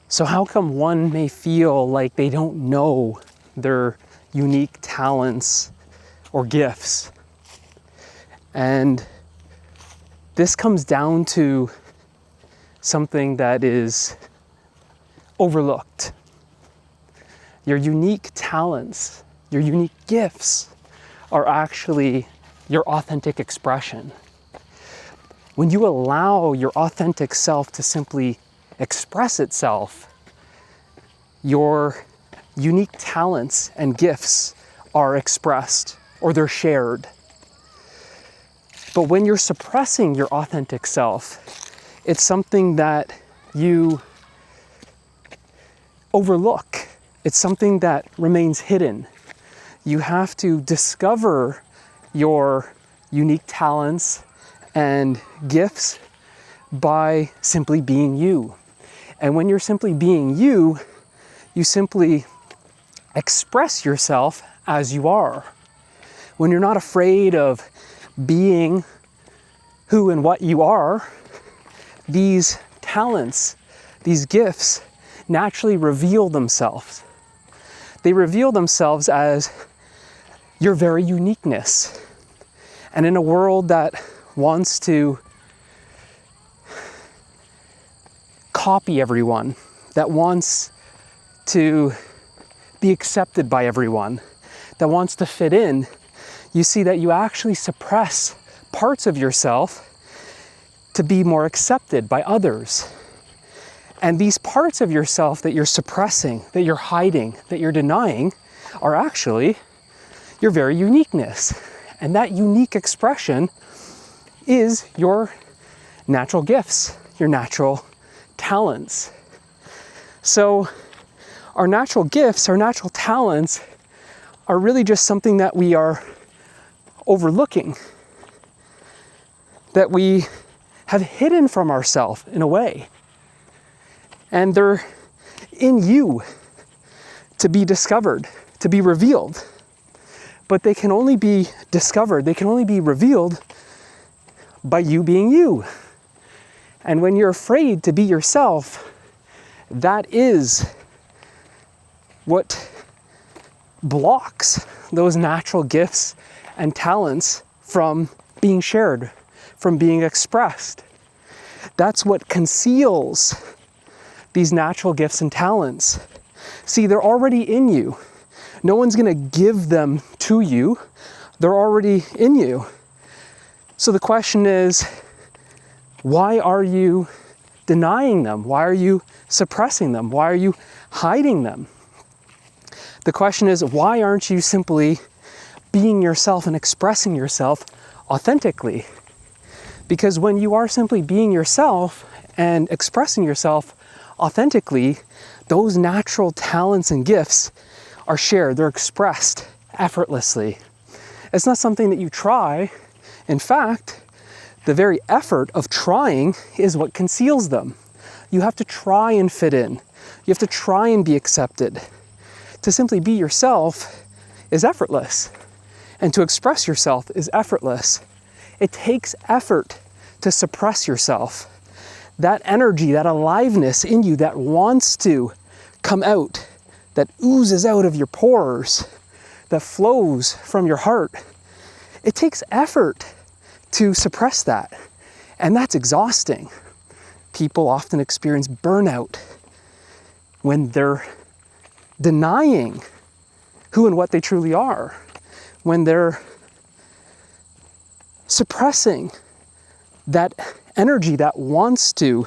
So how come one may feel like they don't know their unique talents or gifts? And this comes down to something that is overlooked. Your unique talents, your unique gifts are actually your authentic expression. When you allow your authentic self to simply express itself, your unique talents and gifts are expressed or they're shared. But when you're suppressing your authentic self, it's something that you overlook. It's something that remains hidden. You have to discover your unique talents and gifts by simply being you. And when you're simply being you, you simply express yourself as you are. When you're not afraid of being who and what you are, these talents, these gifts naturally reveal themselves. They reveal themselves as your very uniqueness. And in a world that wants to copy everyone, that wants to be accepted by everyone, that wants to fit in, you see that you actually suppress parts of yourself to be more accepted by others. And these parts of yourself that you're suppressing, that you're hiding, that you're denying, are actually your very uniqueness. And that unique expression is your natural gifts, your natural talents. So our natural gifts, our natural talents are really just something that we are overlooking, that we have hidden from ourselves in a way. And they're in you to be discovered, to be revealed. But they can only be discovered, they can only be revealed by you being you. And when you're afraid to be yourself, that is what blocks those natural gifts and talents from being shared, from being expressed. That's what conceals these natural gifts and talents. See, they're already in you. No one's going to give them to you. They're already in you. So the question is, why are you denying them? Why are you suppressing them? Why are you hiding them? The question is, why aren't you simply being yourself and expressing yourself authentically? Because when you are simply being yourself and expressing yourself authentically, those natural talents and gifts are shared, they're expressed effortlessly. It's not something that you try. In fact, the very effort of trying is what conceals them. You have to try and fit in. You have to try and be accepted. To simply be yourself is effortless. And to express yourself is effortless. It takes effort to suppress yourself. That energy, that aliveness in you that wants to come out, that oozes out of your pores, that flows from your heart, it takes effort to suppress that. And that's exhausting. People often experience burnout when they're denying who and what they truly are, when they're suppressing that energy that wants to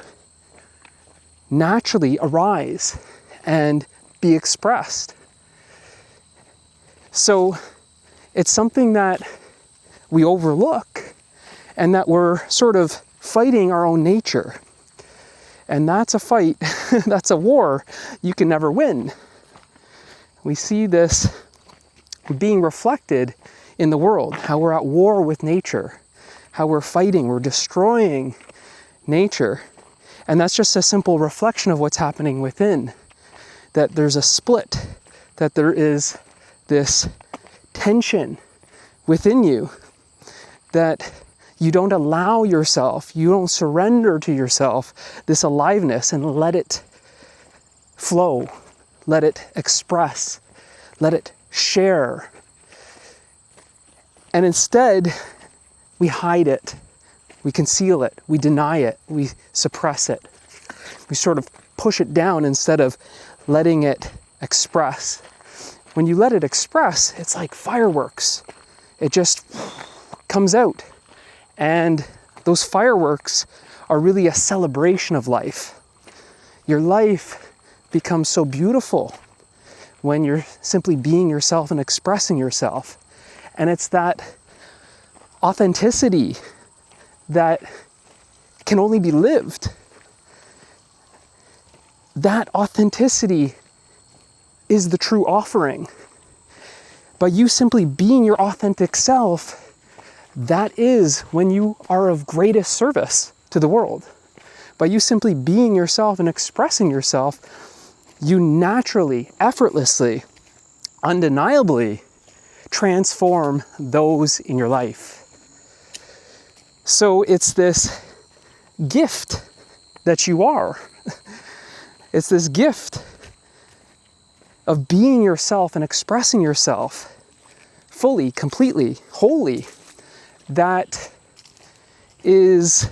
naturally arise and be expressed. So it's something that we overlook and that we're sort of fighting our own nature. And that's a fight, that's a war you can never win. We see this being reflected in the world, how we're at war with nature, how we're fighting, we're destroying nature. And that's just a simple reflection of what's happening within. That there's a split, that there is this tension within you, that you don't allow yourself, you don't surrender to yourself this aliveness and let it flow, let it express, let it share. And instead, we hide it, we conceal it, we deny it, we suppress it. We sort of push it down instead of letting it express. When you let it express, it's like fireworks. It just comes out. And those fireworks are really a celebration of life. Your life becomes so beautiful when you're simply being yourself and expressing yourself. And it's that authenticity that can only be lived. That authenticity is the true offering. By you simply being your authentic self, that is when you are of greatest service to the world. By you simply being yourself and expressing yourself, you naturally, effortlessly, undeniably transform those in your life. So it's this gift that you are. It's this gift of being yourself and expressing yourself fully, completely, wholly, that is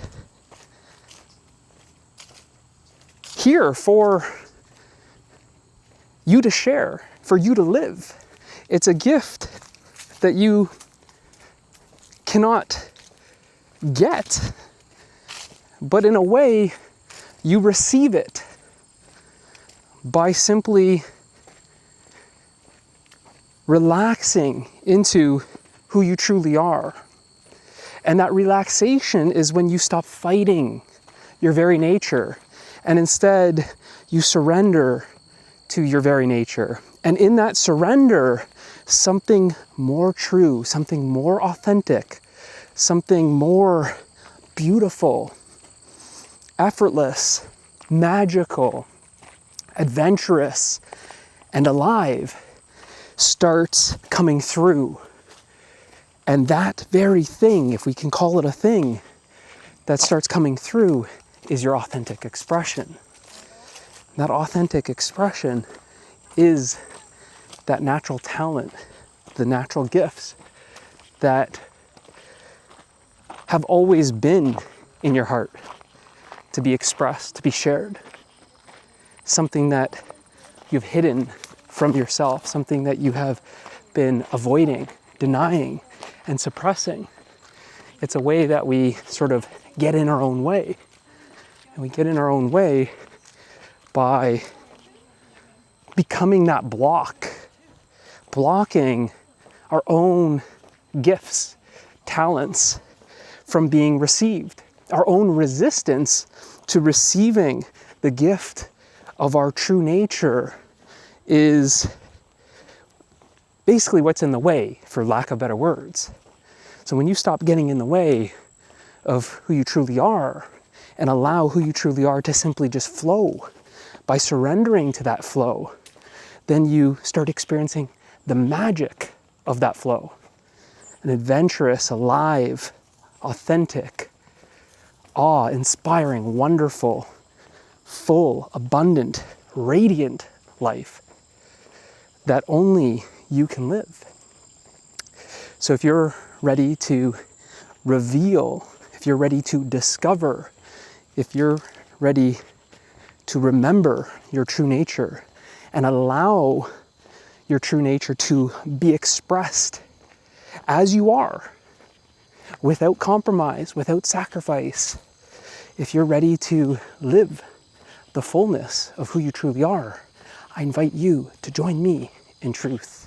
here for you to share, for you to live. It's a gift that you cannot get, but in a way, you receive it by simply relaxing into who you truly are. And that relaxation is when you stop fighting your very nature, and instead you surrender to your very nature. And in that surrender, something more true, something more authentic, something more beautiful, effortless, magical, adventurous, and alive starts coming through. And that very thing, if we can call it a thing, that starts coming through is your authentic expression. That authentic expression is that natural talent, the natural gifts that have always been in your heart to be expressed, to be shared. Something that you've hidden from yourself, something that you have been avoiding, denying, and suppressing. It's a way that we sort of get in our own way. And we get in our own way by becoming that block, blocking our own gifts, talents from being received, our own resistance to receiving the gift of our true nature is basically what's in the way, for lack of better words. So when you stop getting in the way of who you truly are and allow who you truly are to simply just flow, by surrendering to that flow, then you start experiencing the magic of that flow. An adventurous, alive, authentic, awe-inspiring, wonderful, full, abundant, radiant life that only you can live. So if you're ready to reveal, if you're ready to discover, if you're ready to remember your true nature and allow your true nature to be expressed as you are, without compromise, without sacrifice, if you're ready to live the fullness of who you truly are, I invite you to join me in truth.